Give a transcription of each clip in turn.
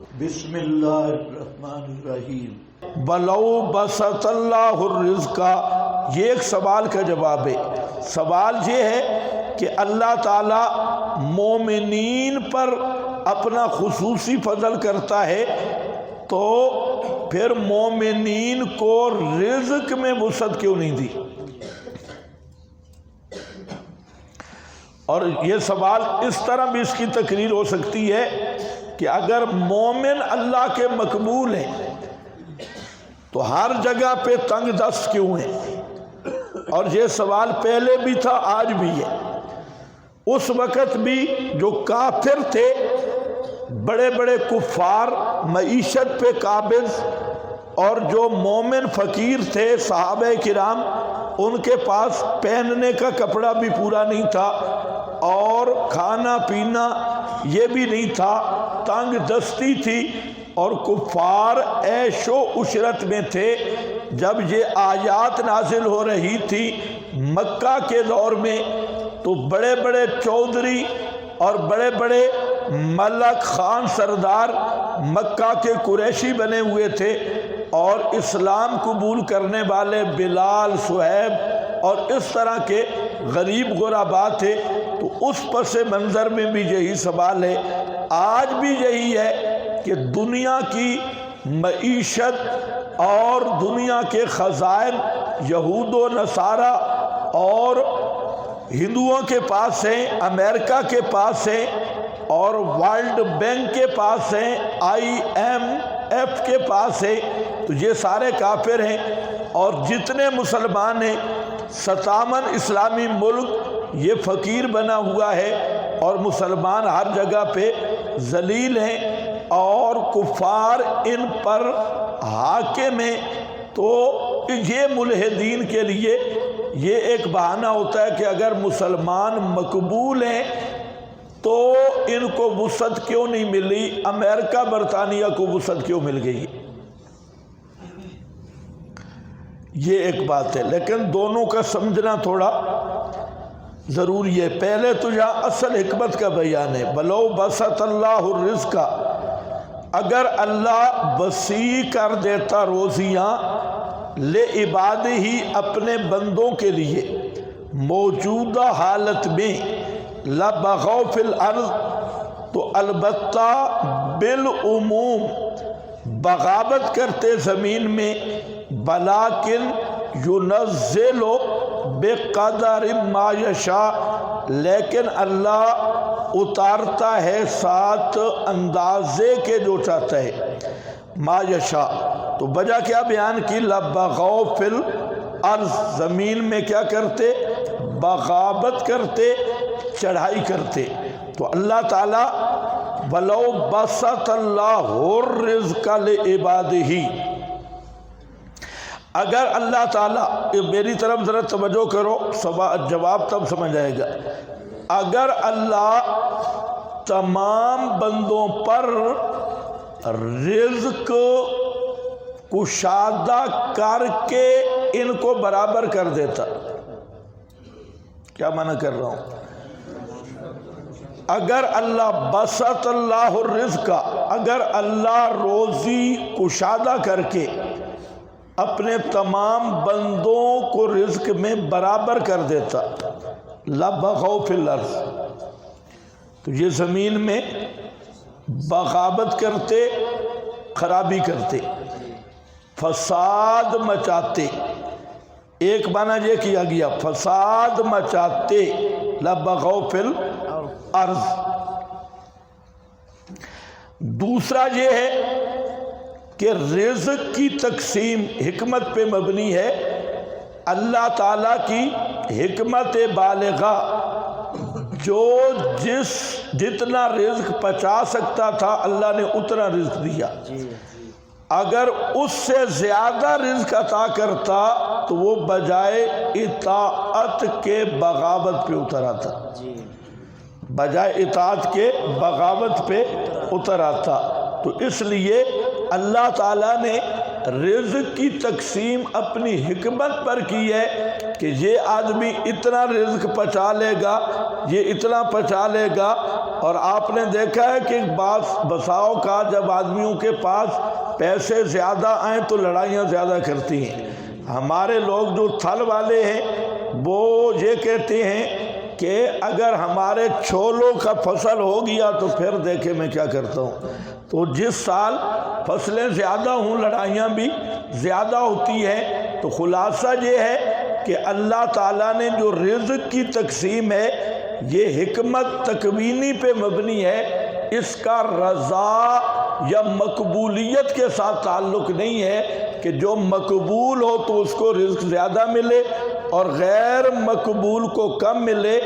بسم اللہ الرحمن الرحیم وَلَوْ بَسَطَ اللَّهُ الرِّزْقَ، یہ ایک سوال کا جواب ہے۔ سوال یہ ہے کہ اللہ تعالیٰ مومنین پر اپنا خصوصی فضل کرتا ہے تو پھر مومنین کو رزق میں وسعت کیوں نہیں دی؟ اور یہ سوال اس طرح بھی اس کی تقریر ہو سکتی ہے کہ اگر مومن اللہ کے مقبول ہیں تو ہر جگہ پہ تنگ دست کیوں ہیں؟ اور یہ سوال پہلے بھی تھا، آج بھی ہے۔ اس وقت بھی جو کافر تھے، بڑے بڑے کفار، معیشت پہ قابض، اور جو مومن فقیر تھے صحابہ کرام، ان کے پاس پہننے کا کپڑا بھی پورا نہیں تھا اور کھانا پینا یہ بھی نہیں تھا، تنگ دستی تھی، اور کفار عیش و عشرت میں تھے۔ جب یہ آیات نازل ہو رہی تھی مکہ کے دور میں تو بڑے بڑے چودھری اور بڑے بڑے ملک خان سردار مکہ کے قریشی بنے ہوئے تھے، اور اسلام قبول کرنے والے بلال، صہیب اور اس طرح کے غریب غربا تھے۔ تو اس پس منظر میں بھی یہی سوال ہے، آج بھی یہی ہے کہ دنیا کی معیشت اور دنیا کے خزائن یہود و نصارہ اور ہندوؤں کے پاس ہیں، امریکہ کے پاس ہیں، اور ورلڈ بینک کے پاس ہیں، IMF کے پاس ہے، تو یہ سارے کافر ہیں۔ اور جتنے مسلمان ہیں، 57 اسلامی ملک یہ فقیر بنا ہوا ہے، اور مسلمان ہر جگہ پہ ذلیل ہیں اور کفار ان پر حاکم ہیں۔ تو یہ ملحدین کے لیے یہ ایک بہانہ ہوتا ہے کہ اگر مسلمان مقبول ہیں تو ان کو وسعت کیوں نہیں ملی، امریکہ برطانیہ کو وسعت کیوں مل گئی؟ یہ ایک بات ہے، لیکن دونوں کا سمجھنا تھوڑا ضروری ہے۔ پہلے تو یہاں اصل حکمت کا بیان ہے، وَلَوْ بَسَطَ اللَّهُ الرِّزْقَ، اگر اللہ وسیع کر دیتا روزیاں لِعِبَادِهِ اپنے بندوں کے لیے موجودہ حالت میں، لَبَغَوْا فِي الْأَرْضِ، تو البتہ بالعموم بغاوت کرتے زمین میں، بلاکن يُنَزِّلُ بِقَدَرٍ مَا يَشَاءُ، لیکن اللہ اتارتا ہے ساتھ اندازے کے جو چاہتا ہے، ما یشاء۔ تو وجہ کیا بیان کی؟ لَبَغَوْا فِي الْأَرْضِ، زمین میں کیا کرتے؟ بغاوت کرتے، چڑھائی کرتے۔ تو اللہ تعالیٰ وَلَوْ بَسَطَ اللَّهُ الرِّزْقَ لِعِبَادِهِ، اگر اللہ تعالیٰ، میری طرف ذرا توجہ کرو، جواب تب سمجھ آئے گا، اگر اللہ تمام بندوں پر رزق کشادہ کر کے ان کو برابر کر دیتا، کیا معنی کر رہا ہوں؟ اگر اللہ بسط اللہ الرزق، اگر اللہ روزی کشادہ کر کے اپنے تمام بندوں کو رزق میں برابر کر دیتا، لَبَغَوْا فِي الْأَرْضِ، تو یہ زمین میں بغاوت کرتے، خرابی کرتے، فساد مچاتے۔ ایک معنی یہ کیا گیا، فساد مچاتے، لَبَغَوْا فِي الْأَرْضِ۔ دوسرا یہ ہے کہ رزق کی تقسیم حکمت پہ مبنی ہے، اللہ تعالیٰ کی حکمت بالغہ، جو جتنا رزق پچا سکتا تھا اللہ نے اتنا رزق دیا، اگر اس سے زیادہ رزق عطا کرتا تو وہ بجائے اطاعت کے بغاوت پہ اتر آتا، بجائے اطاعت کے بغاوت پہ اتر آتا۔ تو اس لیے اللہ تعالیٰ نے رزق کی تقسیم اپنی حکمت پر کی ہے کہ یہ آدمی اتنا رزق پچا لے گا، یہ اتنا پچا لے گا، اور آپ نے دیکھا ہے کہ بساؤ کا جب آدمیوں کے پاس پیسے زیادہ آئیں تو لڑائیاں زیادہ کرتی ہیں۔ ہمارے لوگ جو تھل والے ہیں وہ یہ کہتے ہیں کہ اگر ہمارے چھولوں کا فصل ہو گیا تو پھر دیکھیں میں کیا کرتا ہوں۔ تو جس سال فصلیں زیادہ ہوں لڑائیاں بھی زیادہ ہوتی ہیں۔ تو خلاصہ یہ ہے کہ اللہ تعالیٰ نے جو رزق کی تقسیم ہے یہ حکمت تکوینی پہ مبنی ہے، اس کا رضا یا مقبولیت کے ساتھ تعلق نہیں ہے کہ جو مقبول ہو تو اس کو رزق زیادہ ملے اور غیر مقبول کو کم ملے۔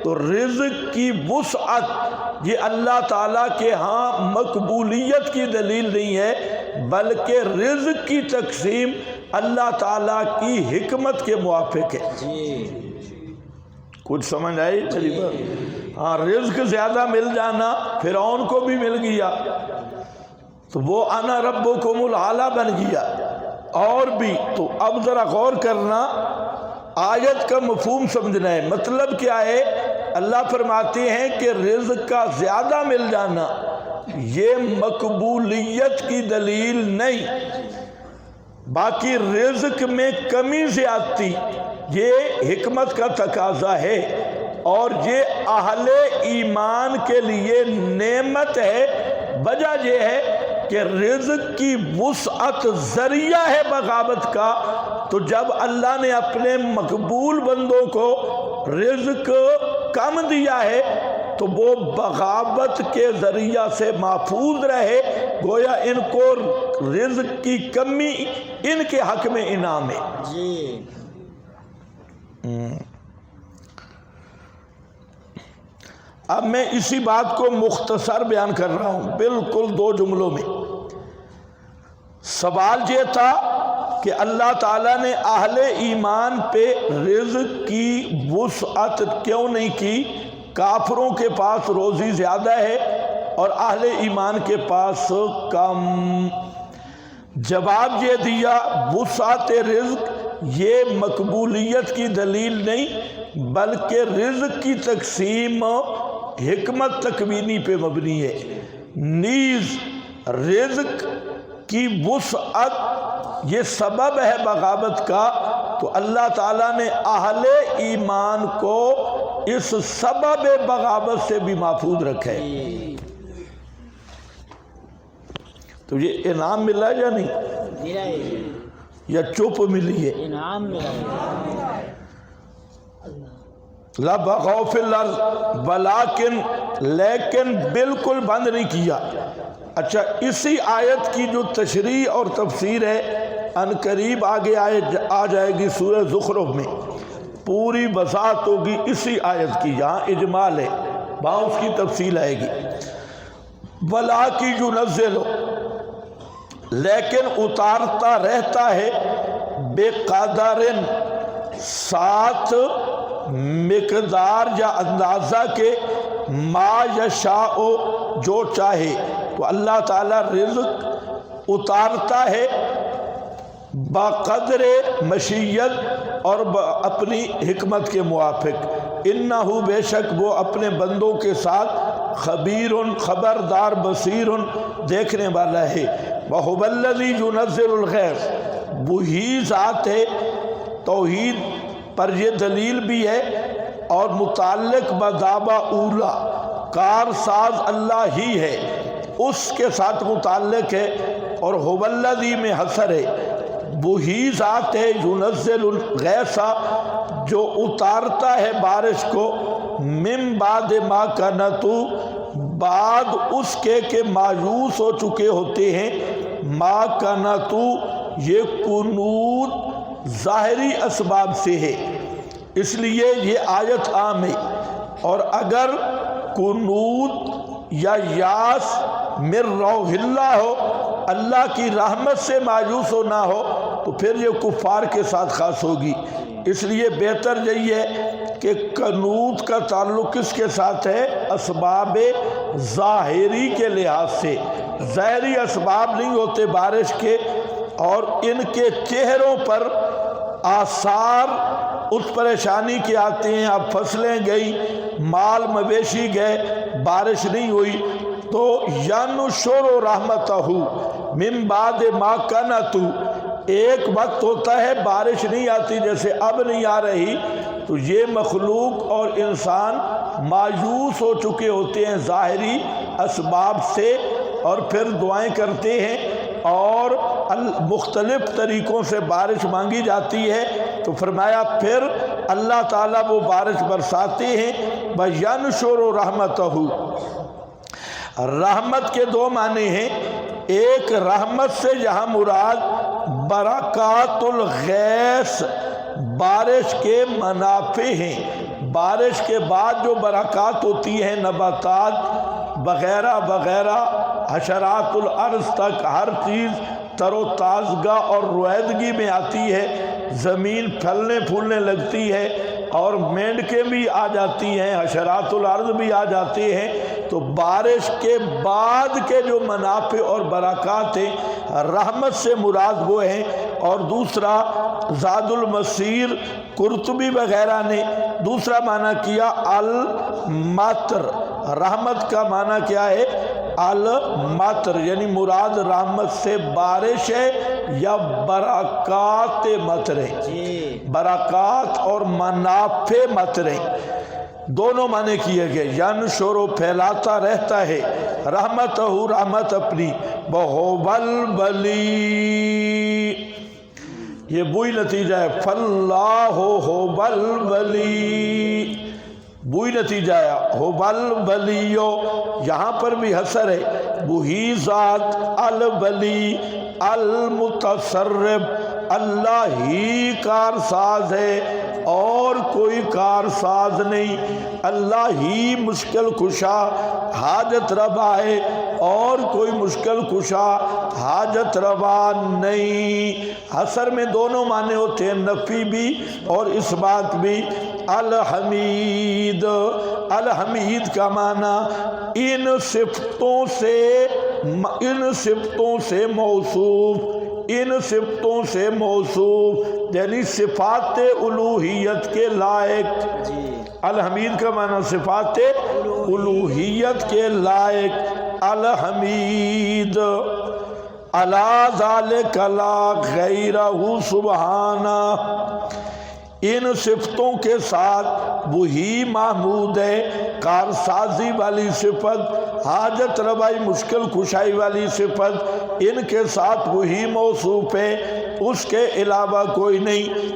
تو رزق کی وسعت یہ اللہ تعالیٰ کے ہاں مقبولیت کی دلیل نہیں ہے، بلکہ رزق کی تقسیم اللہ تعالیٰ کی حکمت کے موافق ہے۔ کچھ سمجھ آئی میری بات؟ ہاں، رزق زیادہ مل جانا فرعون کو بھی مل گیا تو وہ انا ربکم الاعلی بن گیا، اور بھی۔ تو اب ذرا غور کرنا، آیت کا مفہوم سمجھنا ہے۔ مطلب کیا ہے؟ اللہ فرماتے ہیں کہ رزق کا زیادہ مل جانا یہ مقبولیت کی دلیل نہیں، باقی رزق میں کمی زیادتی یہ حکمت کا تقاضا ہے، اور یہ اہل ایمان کے لیے نعمت ہے۔ وجہ یہ ہے کہ رزق کی وسعت ذریعہ ہے بغاوت کا، تو جب اللہ نے اپنے مقبول بندوں کو رزق کم دیا ہے تو وہ بغاوت کے ذریعہ سے محفوظ رہے، گویا ان کو رزق کی کمی ان کے حق میں انعام ہے۔ اب میں اسی بات کو مختصر بیان کر رہا ہوں، بالکل 2 جملوں میں۔ سوال یہ تھا کہ اللہ تعالیٰ نے اہل ایمان پہ رزق کی وسعت کیوں نہیں کی؟ کافروں کے پاس روزی زیادہ ہے اور اہل ایمان کے پاس کم۔ جواب یہ دیا وسعت رزق یہ مقبولیت کی دلیل نہیں، بلکہ رزق کی تقسیم حکمت تکوینی پہ مبنی ہے۔ نیز رزق کی وسعت یہ سبب ہے بغاوت کا، تو اللہ تعالیٰ نے اہل ایمان کو اس سبب بغاوت سے بھی محفوظ رکھا ہے۔ تو یہ انعام ملا یا نہیں؟ یا چپ ملی ہے؟ انعام ملا۔ لا بغوا فی الارض ولکن، لیکن بالکل بند نہیں کیا۔ اچھا، اسی آیت کی جو تشریح اور تفسیر ہے ان قریب آگے آ جائے گی سورہ زخرف میں، پوری وضاحت ہوگی اسی آیت کی، یہاں اجمال ہے، وہاں اس کی تفصیل آئے گی۔ وَلَٰكِنْ يُنَزِّلُ، لیکن اتارتا رہتا ہے، بے قدر، ساتھ مقدار یا اندازہ کے، ما یشاء، جو چاہے۔ تو اللہ تعالیٰ رزق اتارتا ہے بقدر مشیت اور اپنی حکمت کے موافق۔ انہو، بے شک وہ اپنے بندوں کے ساتھ خبیر، خبردار، بصیر، دیکھنے والا ہے۔ وَهُوَ الَّذِي يُنَزِّلُ الْغَیْثَ، وہی ذات ہے۔ توحید پر یہ دلیل بھی ہے، اور متعلق بدعویٰ اولا، کار ساز اللہ ہی ہے، اس کے ساتھ متعلق ہے، اور هُوَ الَّذِی میں حصر ہے، وہی ذات ہے، يُنَزِّلُ الْغَیْثَ، جو اتارتا ہے بارش کو، من بعد ما قنطوا، بعد اس کے کہ مایوس ہو چکے ہوتے ہیں، ما قنطوا، یہ قنوط ظاہری اسباب سے ہے، اس لیے یہ آیت عام ہے۔ اور اگر قنوط یا یاس من روح اللہ ہو، اللہ کی رحمت سے مایوس ہو نہ ہو، تو پھر یہ کفار کے ساتھ خاص ہوگی۔ اس لیے بہتر یہی ہے کہ قنوط کا تعلق کس کے ساتھ ہے؟ اسباب ظاہری کے لحاظ سے، ظاہری اسباب نہیں ہوتے بارش کے، اور ان کے چہروں پر آثار اس پریشانی کے آتے ہیں۔ اب فصلیں گئی، مال مویشی گئے، بارش نہیں ہوئی تو ینشر رحمتہ من بعد ما قنطوا، ایک وقت ہوتا ہے بارش نہیں آتی جیسے اب نہیں آ رہی، تو یہ مخلوق اور انسان مایوس ہو چکے ہوتے ہیں ظاہری اسباب سے، اور پھر دعائیں کرتے ہیں اور مختلف طریقوں سے بارش مانگی جاتی ہے، تو فرمایا پھر اللہ تعالیٰ وہ بارش برساتے ہیں۔ وَيَنْشُرُ رَحْمَتَهُ، رحمت کے دو معنی ہیں، ایک رحمت سے یہاں مراد برکات الغیث، بارش کے منافع ہیں، بارش کے بعد جو برکات ہوتی ہیں نباتات وغیرہ وغیرہ، حشرات الارض تک ہر چیز تر و تازگی اور رویدگی میں آتی ہے، زمین پھلنے پھولنے لگتی ہے، اور مینڈکیں بھی آ جاتی ہیں، حشرات الارض بھی آ جاتے ہیں، تو بارش کے بعد کے جو منافع اور برکات ہیں رحمت سے مراد وہ ہیں۔ اور دوسرا زاد المسیر قرطبی وغیرہ نے دوسرا معنی کیا المطر، رحمت کا معنی کیا ہے؟ المطر، یعنی مراد رحمت سے بارش ہے یا برکات مطر ہے، برکات اور منافع مطر ہیں، دونوں معنی کیے گئے۔ ینشر پھیلاتا رہتا ہے، رحمتہ رحمت اپنی، وَهُوَ الْوَلِيُّ، یہ وہی نتیجہ ہے، فَاللَّهُ هُوَ الْوَلِيُّ، وہی نتیجہ ہے، هُوَ الْوَلِيُّ، یہاں پر بھی حسر ہے، وہی ذات الولی المتصرف، اللہ ہی کارساز ہے اور کوئی کارساز نہیں، اللہ ہی مشکل کشا حاجت روا ہے اور کوئی مشکل کشا حاجت روا نہیں۔ حسر میں دونوں معنی ہوتے ہیں، نفی بھی اور اس بات بھی۔ الحمید، الحمید کا معنی ان صفتوں سے موصوف، ان صفتوں سے موصوف، یعنی صفات الوہیت کے لائق۔ الحمید کا معنی صفات الوہیت کے لائق، الحمید۔ علی ذالک لا غیرہ سبحانہ، ان صفتوں کے ساتھ وہی محمود ہے، کارسازی والی صفت، حاجت روائی مشکل کشائی والی صفت، ان کے ساتھ وہی موصوف ہے، اس کے علاوہ کوئی نہیں۔